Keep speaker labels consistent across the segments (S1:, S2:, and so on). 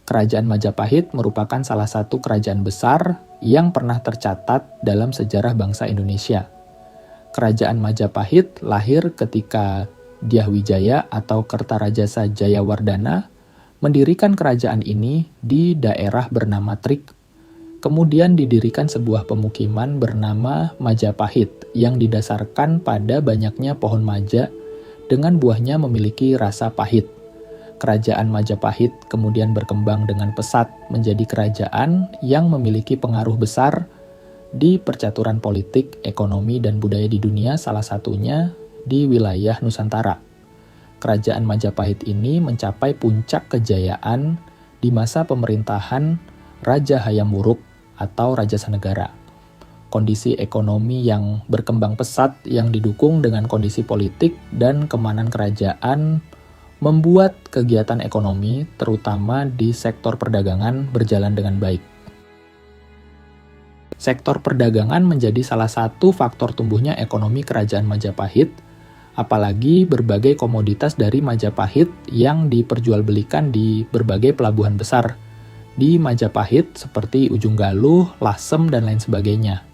S1: Kerajaan Majapahit merupakan salah satu kerajaan besar yang pernah tercatat dalam sejarah bangsa Indonesia. Kerajaan Majapahit lahir ketika Dyah Wijaya atau Kertarajasa Jayawardana mendirikan kerajaan ini di daerah bernama Trik. Kemudian didirikan sebuah pemukiman bernama Majapahit yang didasarkan pada banyaknya pohon maja dengan buahnya memiliki rasa pahit. Kerajaan Majapahit kemudian berkembang dengan pesat menjadi kerajaan yang memiliki pengaruh besar di percaturan politik, ekonomi, dan budaya di dunia, salah satunya di wilayah Nusantara. Kerajaan Majapahit ini mencapai puncak kejayaan di masa pemerintahan Raja Hayam Wuruk atau Raja Sanegara. Kondisi ekonomi yang berkembang pesat yang didukung dengan kondisi politik dan keamanan kerajaan membuat kegiatan ekonomi, terutama di sektor perdagangan, berjalan dengan baik. Sektor perdagangan menjadi salah satu faktor tumbuhnya ekonomi kerajaan Majapahit, apalagi berbagai komoditas dari Majapahit yang diperjualbelikan di berbagai pelabuhan besar di Majapahit seperti Ujung Galuh, Lasem, dan lain sebagainya.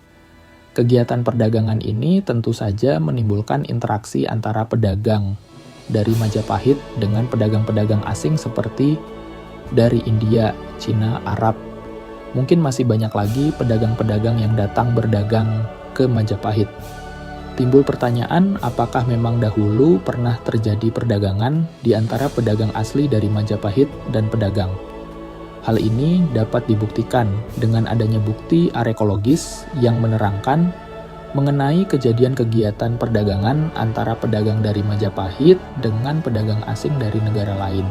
S1: Kegiatan perdagangan ini tentu saja menimbulkan interaksi antara pedagang dari Majapahit dengan pedagang-pedagang asing seperti dari India, Cina, Arab. Mungkin masih banyak lagi pedagang-pedagang yang datang berdagang ke Majapahit. Timbul pertanyaan, apakah memang dahulu pernah terjadi perdagangan di antara pedagang asli dari Majapahit dan pedagang? Hal ini dapat dibuktikan dengan adanya bukti arekologis yang menerangkan mengenai kejadian kegiatan perdagangan antara pedagang dari Majapahit dengan pedagang asing dari negara lain.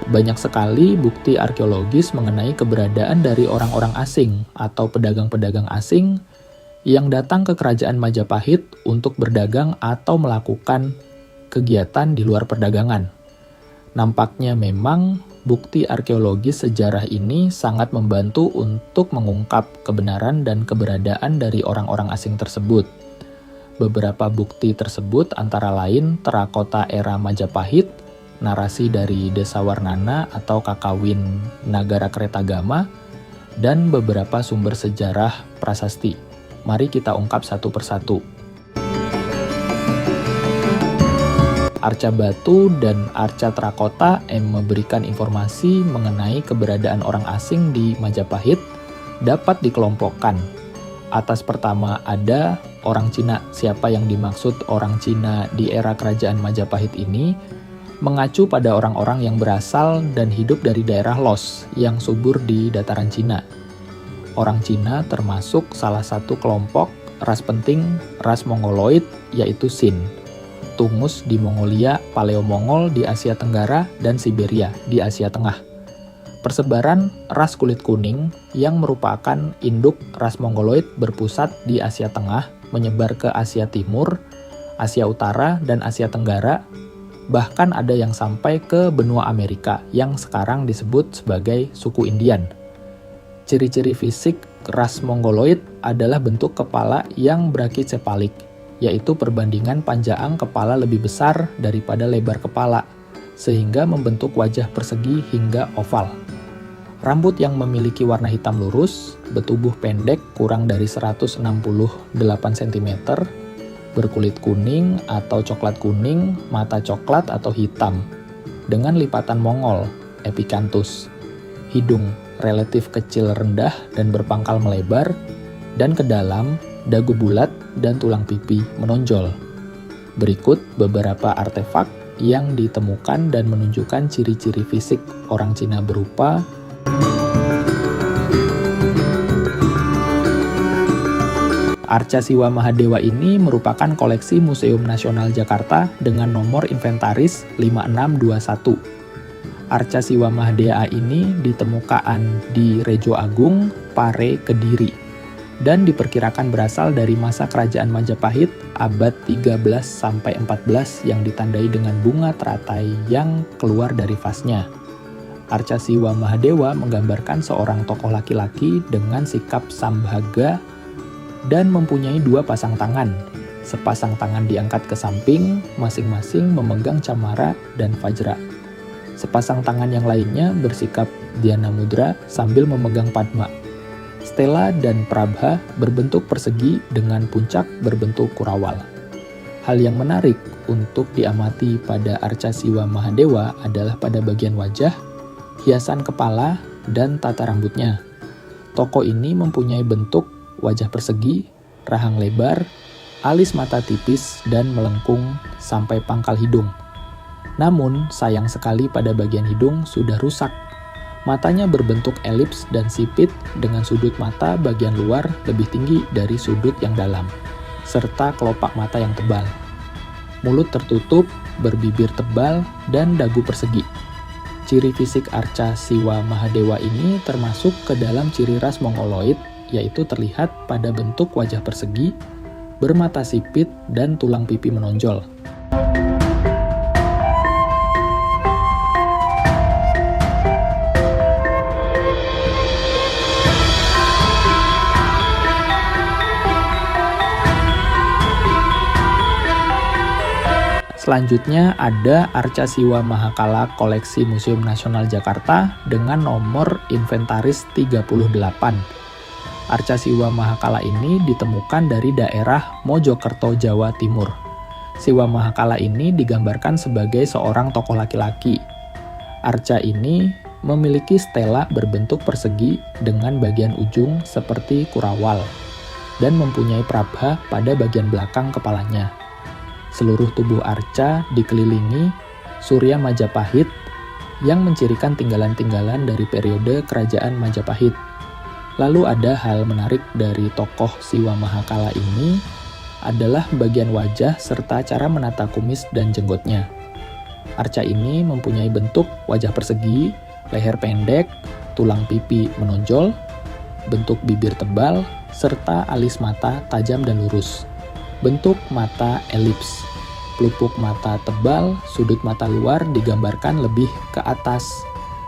S1: Banyak sekali bukti arkeologis mengenai keberadaan dari orang-orang asing atau pedagang-pedagang asing yang datang ke kerajaan Majapahit untuk berdagang atau melakukan kegiatan di luar perdagangan. Nampaknya memang bukti arkeologis sejarah ini sangat membantu untuk mengungkap kebenaran dan keberadaan dari orang-orang asing tersebut. Beberapa bukti tersebut antara lain terakota era Majapahit, narasi dari Desawarnana atau Kakawin Nagara Kretagama, dan beberapa sumber sejarah prasasti. Mari kita ungkap satu persatu. Arca batu dan arca terakota memberikan informasi mengenai keberadaan orang asing di Majapahit dapat dikelompokkan. Atas pertama ada orang Cina. Siapa yang dimaksud orang Cina di era kerajaan Majapahit ini mengacu pada orang-orang yang berasal dan hidup dari daerah Los yang subur di dataran Cina. Orang Cina termasuk salah satu kelompok ras penting ras Mongoloid yaitu Sin. Tungus di Mongolia, Paleo-Mongol di Asia Tenggara, dan Siberia di Asia Tengah. Persebaran ras kulit kuning yang merupakan induk ras Mongoloid berpusat di Asia Tengah, menyebar ke Asia Timur, Asia Utara, dan Asia Tenggara, bahkan ada yang sampai ke benua Amerika yang sekarang disebut sebagai suku Indian. Ciri-ciri fisik ras Mongoloid adalah bentuk kepala yang brachycephalic, yaitu perbandingan panjang kepala lebih besar daripada lebar kepala, sehingga membentuk wajah persegi hingga oval. Rambut yang memiliki warna hitam lurus, bertubuh pendek kurang dari 168 cm, berkulit kuning atau coklat kuning, mata coklat atau hitam, dengan lipatan Mongol, epicanthus, hidung relatif kecil rendah dan berpangkal melebar, dan ke dalam, dagu bulat dan tulang pipi menonjol. Berikut beberapa artefak yang ditemukan dan menunjukkan ciri-ciri fisik orang Cina berupa Arca Siwa Mahadewa. Ini merupakan koleksi Museum Nasional Jakarta dengan nomor inventaris 5621. Arca Siwa Mahadewa ini ditemukan di Rejo Agung, Pare, Kediri, dan diperkirakan berasal dari masa kerajaan Majapahit abad 13-14 yang ditandai dengan bunga teratai yang keluar dari vasnya. Arca Siwa Mahadewa menggambarkan seorang tokoh laki-laki dengan sikap sambhaga dan mempunyai dua pasang tangan. Sepasang tangan diangkat ke samping, masing-masing memegang camara dan vajra. Sepasang tangan yang lainnya bersikap dhyana mudra sambil memegang padma. Stela dan prabha berbentuk persegi dengan puncak berbentuk kurawal. Hal yang menarik untuk diamati pada arca Siwa Mahadewa adalah pada bagian wajah, hiasan kepala, dan tata rambutnya. Tokoh ini mempunyai bentuk wajah persegi, rahang lebar, alis mata tipis, dan melengkung sampai pangkal hidung. Namun, sayang sekali pada bagian hidung sudah rusak. Matanya berbentuk elips dan sipit dengan sudut mata bagian luar lebih tinggi dari sudut yang dalam, serta kelopak mata yang tebal. Mulut tertutup, berbibir tebal, dan dagu persegi. Ciri fisik arca Siwa Mahadewa ini termasuk ke dalam ciri ras Mongoloid, yaitu terlihat pada bentuk wajah persegi, bermata sipit, dan tulang pipi menonjol. Selanjutnya ada arca Siwa Mahakala koleksi Museum Nasional Jakarta dengan nomor inventaris 38. Arca Siwa Mahakala ini ditemukan dari daerah Mojokerto, Jawa Timur. Siwa Mahakala ini digambarkan sebagai seorang tokoh laki-laki. Arca ini memiliki stela berbentuk persegi dengan bagian ujung seperti kurawal dan mempunyai prabha pada bagian belakang kepalanya. Seluruh tubuh arca dikelilingi Surya Majapahit yang mencirikan tinggalan-tinggalan dari periode kerajaan Majapahit. Lalu ada hal menarik dari tokoh Siwa Mahakala ini adalah bagian wajah serta cara menata kumis dan jenggotnya. Arca ini mempunyai bentuk wajah persegi, leher pendek, tulang pipi menonjol, bentuk bibir tebal, serta alis mata tajam dan lurus. Bentuk mata elips, pelupuk mata tebal, sudut mata luar digambarkan lebih ke atas,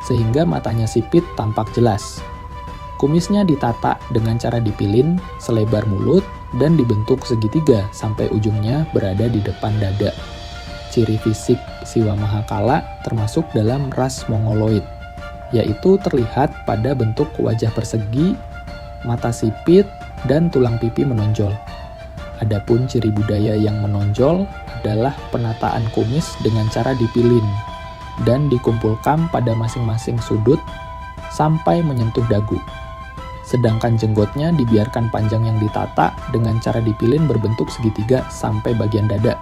S1: sehingga matanya sipit tampak jelas. Kumisnya ditata dengan cara dipilin selebar mulut dan dibentuk segitiga sampai ujungnya berada di depan dada. Ciri fisik Siwa Mahakala termasuk dalam ras Mongoloid, yaitu terlihat pada bentuk wajah persegi, mata sipit, dan tulang pipi menonjol. Adapun ciri budaya yang menonjol adalah penataan kumis dengan cara dipilin dan dikumpulkan pada masing-masing sudut sampai menyentuh dagu. Sedangkan jenggotnya dibiarkan panjang yang ditata dengan cara dipilin berbentuk segitiga sampai bagian dada.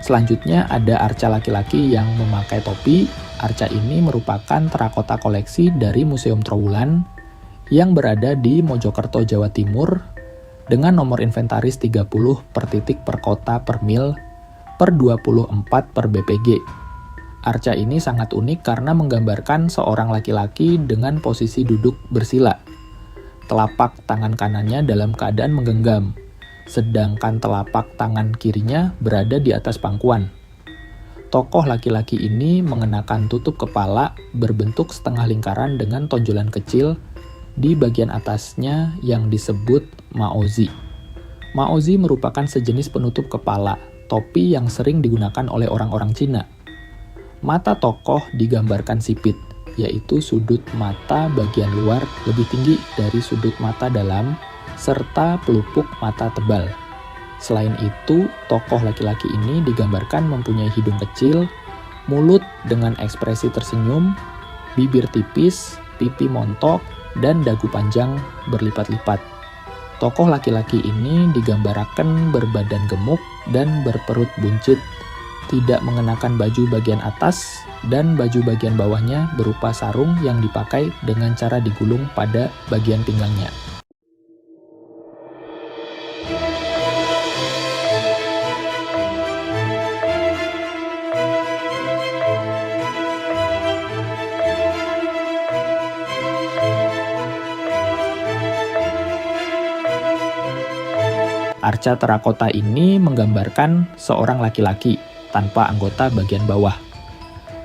S1: Selanjutnya ada arca laki-laki yang memakai topi. Arca ini merupakan terakota koleksi dari Museum Trowulan yang berada di Mojokerto, Jawa Timur dengan nomor inventaris 30 per titik per kota per mil per 24 per BPG. Arca ini sangat unik karena menggambarkan seorang laki-laki dengan posisi duduk bersila. Telapak tangan kanannya dalam keadaan menggenggam, sedangkan telapak tangan kirinya berada di atas pangkuan. Tokoh laki-laki ini mengenakan tutup kepala berbentuk setengah lingkaran dengan tonjolan kecil di bagian atasnya yang disebut maozi. Maozi merupakan sejenis penutup kepala, topi yang sering digunakan oleh orang-orang Cina. Mata tokoh digambarkan sipit, yaitu sudut mata bagian luar lebih tinggi dari sudut mata dalam, serta pelupuk mata tebal. Selain itu, tokoh laki-laki ini digambarkan mempunyai hidung kecil, mulut dengan ekspresi tersenyum, bibir tipis, pipi montok, dan dagu panjang berlipat-lipat. Tokoh laki-laki ini digambarkan berbadan gemuk dan berperut buncit, tidak mengenakan baju bagian atas, dan baju bagian bawahnya berupa sarung yang dipakai dengan cara digulung pada bagian pinggangnya. Arca terakota ini menggambarkan seorang laki-laki tanpa anggota bagian bawah.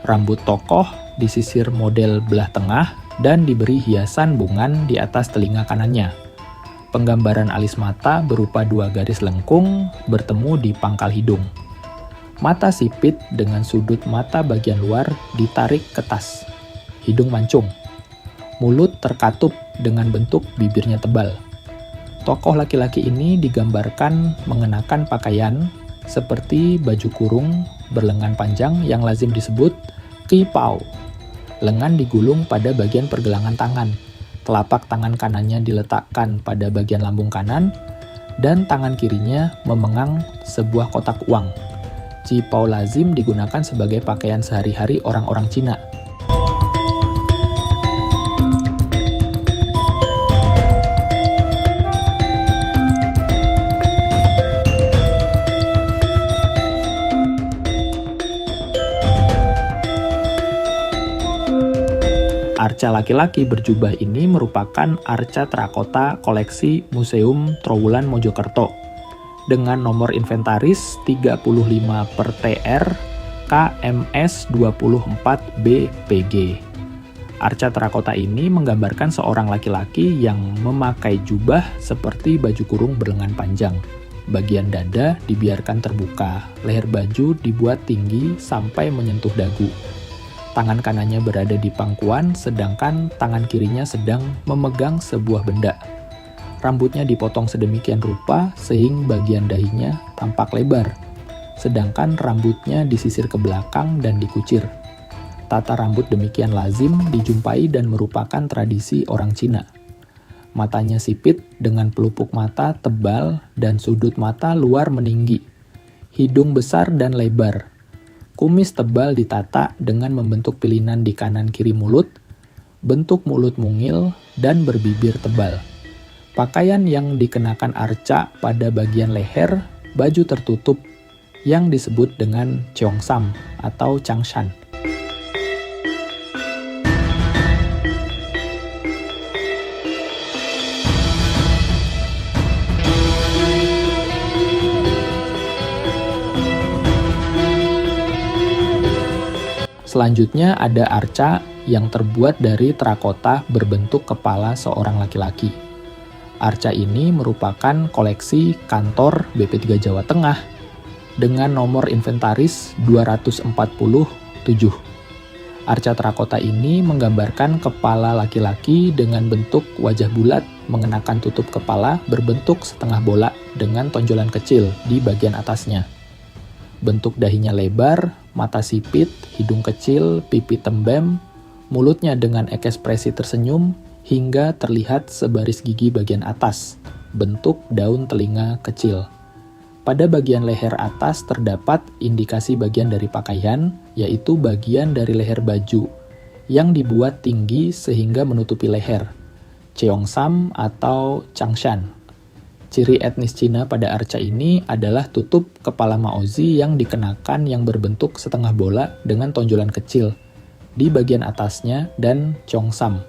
S1: Rambut tokoh disisir model belah tengah dan diberi hiasan bungan di atas telinga kanannya. Penggambaran alis mata berupa 2 garis lengkung bertemu di pangkal hidung. Mata sipit dengan sudut mata bagian luar ditarik ke tas. Hidung mancung. Mulut terkatup dengan bentuk bibirnya tebal. Tokoh laki-laki ini digambarkan mengenakan pakaian seperti baju kurung berlengan panjang yang lazim disebut qipao. Lengan digulung pada bagian pergelangan tangan. Telapak tangan kanannya diletakkan pada bagian lambung kanan dan tangan kirinya memegang sebuah kotak uang. Qipao lazim digunakan sebagai pakaian sehari-hari orang-orang Cina. Arca laki-laki berjubah ini merupakan arca terakota koleksi Museum Trowulan Mojokerto dengan nomor inventaris 35/TR KMS 24BPG. Arca terakota ini menggambarkan seorang laki-laki yang memakai jubah seperti baju kurung berlengan panjang. Bagian dada dibiarkan terbuka, leher baju dibuat tinggi sampai menyentuh dagu. Tangan kanannya berada di pangkuan, sedangkan tangan kirinya sedang memegang sebuah benda. Rambutnya dipotong sedemikian rupa sehingga bagian dahinya tampak lebar, sedangkan rambutnya disisir ke belakang dan dikucir. Tata rambut demikian lazim dijumpai dan merupakan tradisi orang Cina. Matanya sipit dengan pelupuk mata tebal dan sudut mata luar meninggi. Hidung besar dan lebar. Kumis tebal ditata dengan membentuk pilinan di kanan kiri mulut, bentuk mulut mungil, dan berbibir tebal. Pakaian yang dikenakan arca pada bagian leher, baju tertutup, yang disebut dengan cheongsam atau changshan. Selanjutnya ada arca yang terbuat dari terakota berbentuk kepala seorang laki-laki. Arca ini merupakan koleksi kantor BP3 Jawa Tengah dengan nomor inventaris 247. Arca terakota ini menggambarkan kepala laki-laki dengan bentuk wajah bulat mengenakan tutup kepala berbentuk setengah bola dengan tonjolan kecil di bagian atasnya. Bentuk dahinya lebar, mata sipit, hidung kecil, pipi tembem, mulutnya dengan ekspresi tersenyum, hingga terlihat sebaris gigi bagian atas, bentuk daun telinga kecil. Pada bagian leher atas terdapat indikasi bagian dari pakaian, yaitu bagian dari leher baju, yang dibuat tinggi sehingga menutupi leher, cheongsam atau changshan. Ciri etnis Cina pada arca ini adalah tutup kepala maozi yang dikenakan yang berbentuk setengah bola dengan tonjolan kecil di bagian atasnya dan cheongsam.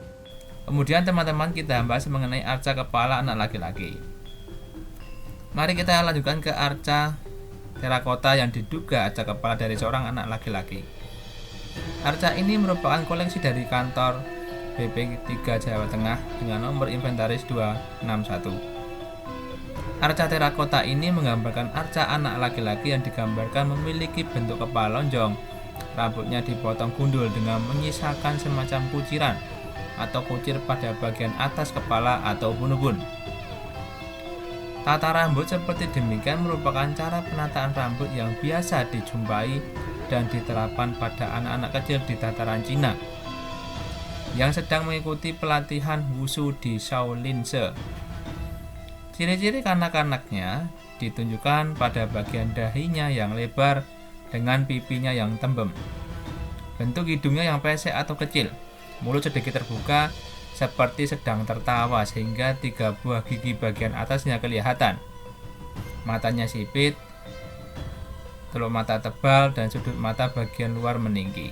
S2: Kemudian teman-teman kita bahas mengenai arca kepala anak laki-laki. Mari kita lanjutkan ke arca terakota yang diduga arca kepala dari seorang anak laki-laki. Arca ini merupakan koleksi dari kantor BP3 Jawa Tengah dengan nomor inventaris 261. Arca terakota ini menggambarkan arca anak laki-laki yang digambarkan memiliki bentuk kepala lonjong. Rambutnya dipotong gundul dengan menyisakan semacam kuciran atau kucir pada bagian atas kepala atau ubun-ubun. Tata rambut seperti demikian merupakan cara penataan rambut yang biasa dijumpai dan diterapkan pada anak-anak kecil di tataran Cina yang sedang mengikuti pelatihan wushu di Shaolin-se. Ciri-ciri kanak-kanaknya ditunjukkan pada bagian dahinya yang lebar dengan pipinya yang tembem. Bentuk hidungnya yang pesek atau kecil, mulut sedikit terbuka seperti sedang tertawa sehingga 3 buah gigi bagian atasnya kelihatan. Matanya sipit, teluk mata tebal, dan sudut mata bagian luar meninggi.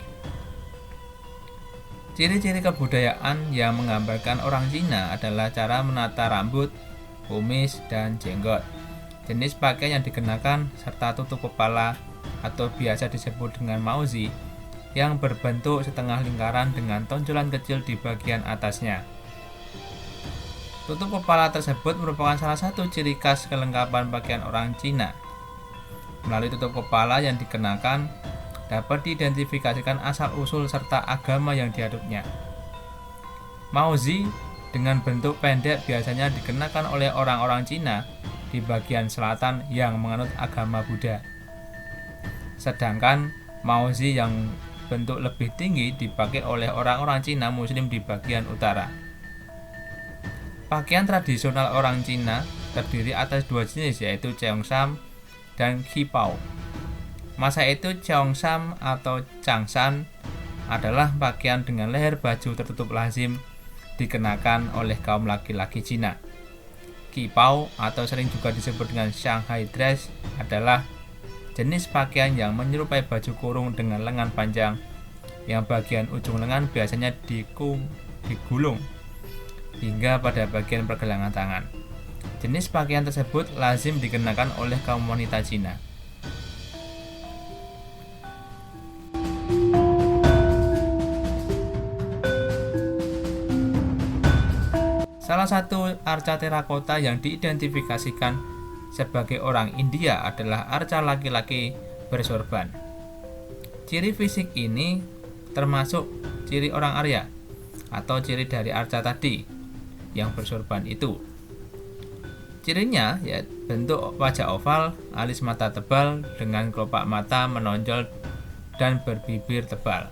S2: Ciri-ciri kebudayaan yang menggambarkan orang Cina adalah cara menata rambut, kumis, dan jenggot, jenis pakaian yang dikenakan, serta tutup kepala atau biasa disebut dengan maozi yang berbentuk setengah lingkaran dengan tonjolan kecil di bagian atasnya. Tutup kepala tersebut merupakan salah satu ciri khas kelengkapan pakaian orang Cina. Melalui tutup kepala yang dikenakan, dapat diidentifikasikan asal-usul serta agama yang diadopnya. Maozi dengan bentuk pendek biasanya dikenakan oleh orang-orang Cina di bagian selatan yang menganut agama Buddha. Sedangkan maozi yang bentuk lebih tinggi dipakai oleh orang-orang Cina Muslim di bagian utara. Pakaian tradisional orang Cina terdiri atas dua jenis, yaitu cheongsam dan qipao. Masa itu cheongsam atau changshan adalah pakaian dengan leher baju tertutup lazim dikenakan oleh kaum laki-laki Cina. Qipao atau sering juga disebut dengan Shanghai dress adalah jenis pakaian yang menyerupai baju kurung dengan lengan panjang yang bagian ujung lengan biasanya digulung hingga pada bagian pergelangan tangan. Jenis pakaian tersebut lazim dikenakan oleh kaum wanita Cina. Salah satu arca terakota yang diidentifikasikan sebagai orang India adalah arca laki-laki bersorban. Ciri fisik ini termasuk ciri orang Arya atau ciri dari arca tadi yang bersorban itu. Cirinya ya bentuk wajah oval, alis mata tebal dengan kelopak mata menonjol dan berbibir tebal.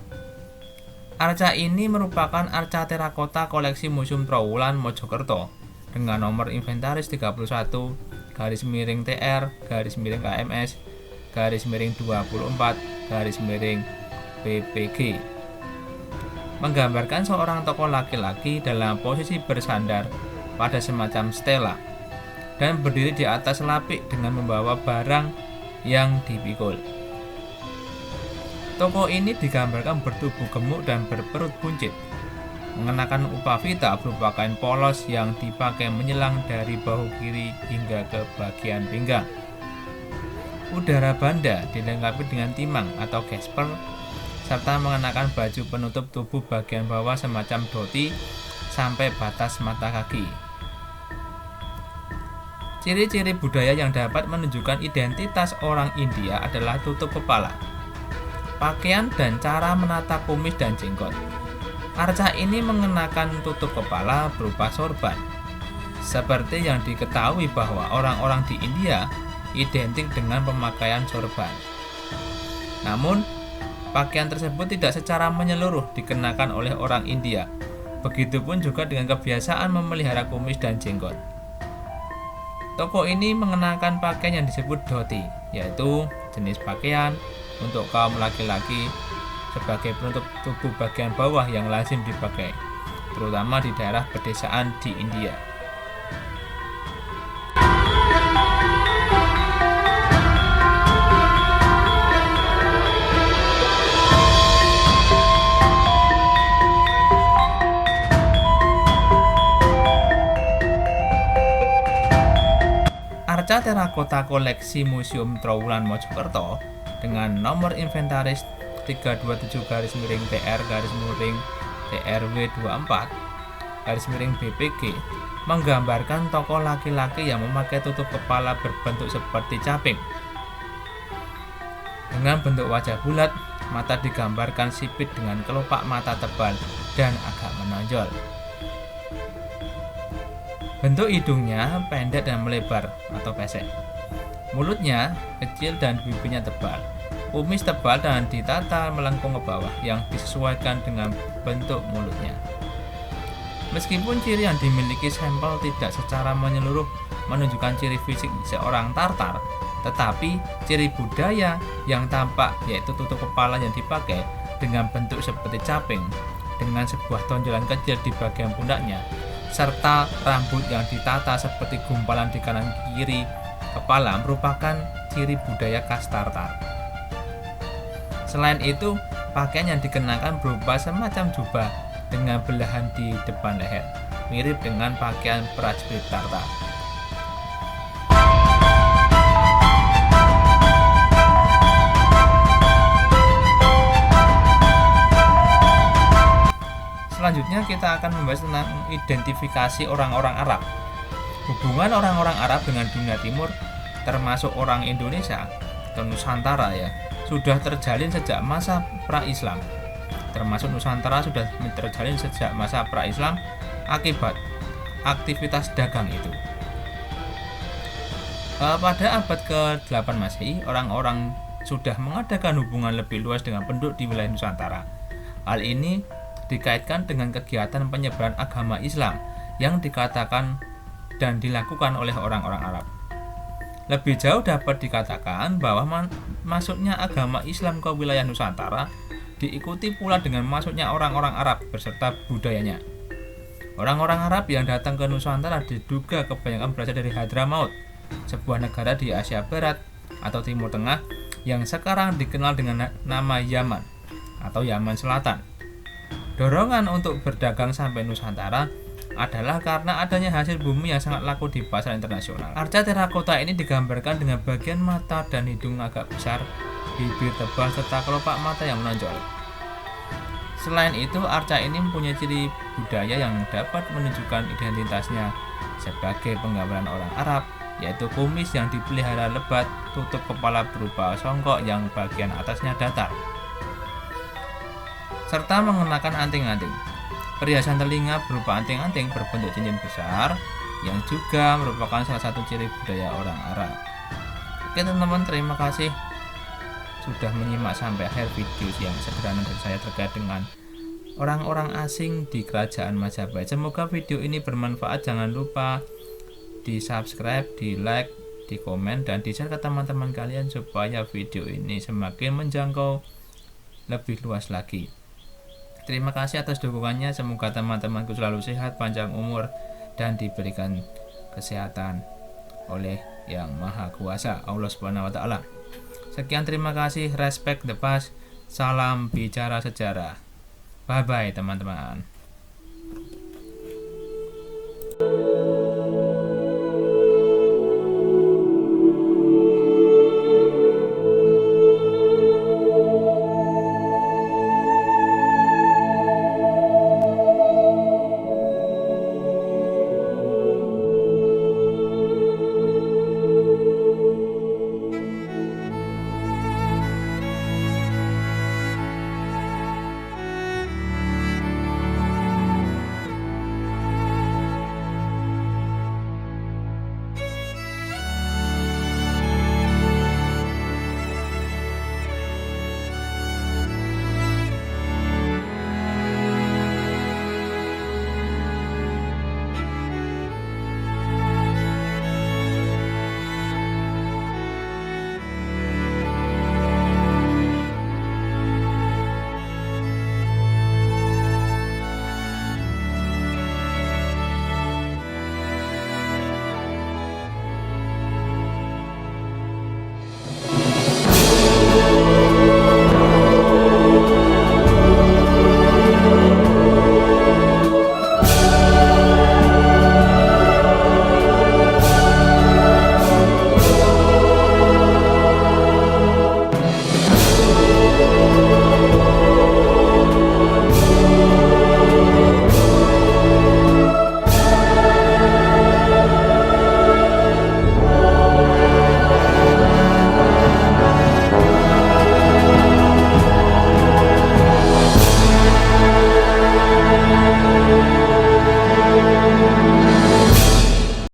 S2: Arca ini merupakan arca terakota koleksi Museum Trowulan Mojokerto dengan nomor inventaris 31 /TR/KMS /24 PPG. Menggambarkan seorang tokoh laki-laki dalam posisi bersandar pada semacam stela dan berdiri di atas lapik dengan membawa barang yang dipikul. Tokoh ini digambarkan bertubuh gemuk dan berperut buncit, mengenakan upavita berupa kain polos yang dipakai menyelang dari bahu kiri hingga ke bagian pinggang. Udara banda dilengkapi dengan timang atau gesper serta mengenakan baju penutup tubuh bagian bawah semacam dhoti sampai batas mata kaki. Ciri-ciri budaya yang dapat menunjukkan identitas orang India adalah tutup kepala, pakaian dan cara menata kumis dan jenggot. Arca ini mengenakan tutup kepala berupa sorban. Seperti yang diketahui bahwa orang-orang di India identik dengan pemakaian sorban. Namun, pakaian tersebut tidak secara menyeluruh dikenakan oleh orang India. Begitupun juga dengan kebiasaan memelihara kumis dan jenggot. Tokoh ini mengenakan pakaian yang disebut dhoti, yaitu jenis pakaian untuk kaum laki-laki sebagai penutup tubuh bagian bawah yang lazim dipakai, terutama di daerah pedesaan di India. Arca terakota koleksi Museum Trowulan Mojokerto dengan nomor inventaris 327-TR/TRW24-BPG menggambarkan tokoh laki-laki yang memakai tutup kepala berbentuk seperti caping. Dengan bentuk wajah bulat, mata digambarkan sipit dengan kelopak mata tebal dan agak menonjol. Bentuk hidungnya pendek dan melebar atau pesek. Mulutnya kecil dan bibirnya tebal. Kumis tebal dan ditata melengkung ke bawah yang disesuaikan dengan bentuk mulutnya. Meskipun ciri yang dimiliki sampel tidak secara menyeluruh menunjukkan ciri fisik seorang Tartar, tetapi ciri budaya yang tampak yaitu tutup kepala yang dipakai dengan bentuk seperti caping dengan sebuah tonjolan kecil di bagian pundaknya, serta rambut yang ditata seperti gumpalan di kanan kiri kepala merupakan ciri budaya khas Tartar. Selain itu, pakaian yang dikenakan berupa semacam jubah dengan belahan di depan leher, mirip dengan pakaian prajurit Tartar. Selanjutnya kita akan membahas tentang identifikasi orang-orang Arab. Hubungan orang-orang Arab dengan dunia timur, termasuk orang Indonesia atau Nusantara ya, sudah terjalin sejak masa pra-Islam. Termasuk Nusantara sudah terjalin sejak masa pra-Islam akibat aktivitas dagang itu. Pada abad ke-8 Masehi, orang-orang sudah mengadakan hubungan lebih luas dengan penduduk di wilayah Nusantara. Hal ini dikaitkan dengan kegiatan penyebaran agama Islam yang dikatakan dan dilakukan oleh orang-orang Arab. Lebih jauh dapat dikatakan bahwa masuknya agama Islam ke wilayah Nusantara diikuti pula dengan masuknya orang-orang Arab beserta budayanya. Orang-orang Arab yang datang ke Nusantara diduga kebanyakan berasal dari Hadramaut, sebuah negara di Asia Barat atau Timur Tengah yang sekarang dikenal dengan nama Yaman atau Yaman Selatan. Dorongan untuk berdagang sampai Nusantara adalah karena adanya hasil bumi yang sangat laku di pasar internasional. Arca terakota ini digambarkan dengan bagian mata dan hidung agak besar, bibir tebal, serta kelopak mata yang menonjol. Selain itu, arca ini mempunyai ciri budaya yang dapat menunjukkan identitasnya sebagai penggambaran orang Arab, yaitu kumis yang dipelihara lebat, tutup kepala berupa songkok yang bagian atasnya datar, serta mengenakan anting-anting. Perhiasan telinga berupa anting-anting berbentuk cincin besar yang juga merupakan salah satu ciri budaya orang Arab. Oke teman-teman, terima kasih sudah menyimak sampai akhir video yang sederhana dari saya terkait dengan orang-orang asing di kerajaan Majapahit. Semoga video ini bermanfaat. Jangan lupa di subscribe, di like, di komen, dan di share ke teman-teman kalian supaya video ini semakin menjangkau lebih luas lagi. Terima kasih atas dukungannya. Semoga teman-temanku selalu sehat, panjang umur, dan diberikan kesehatan oleh Yang Maha Kuasa, Allah Subhanahu wa Ta'ala. Sekian, terima kasih. Respect the past. Salam bicara sejarah. Bye bye teman-teman.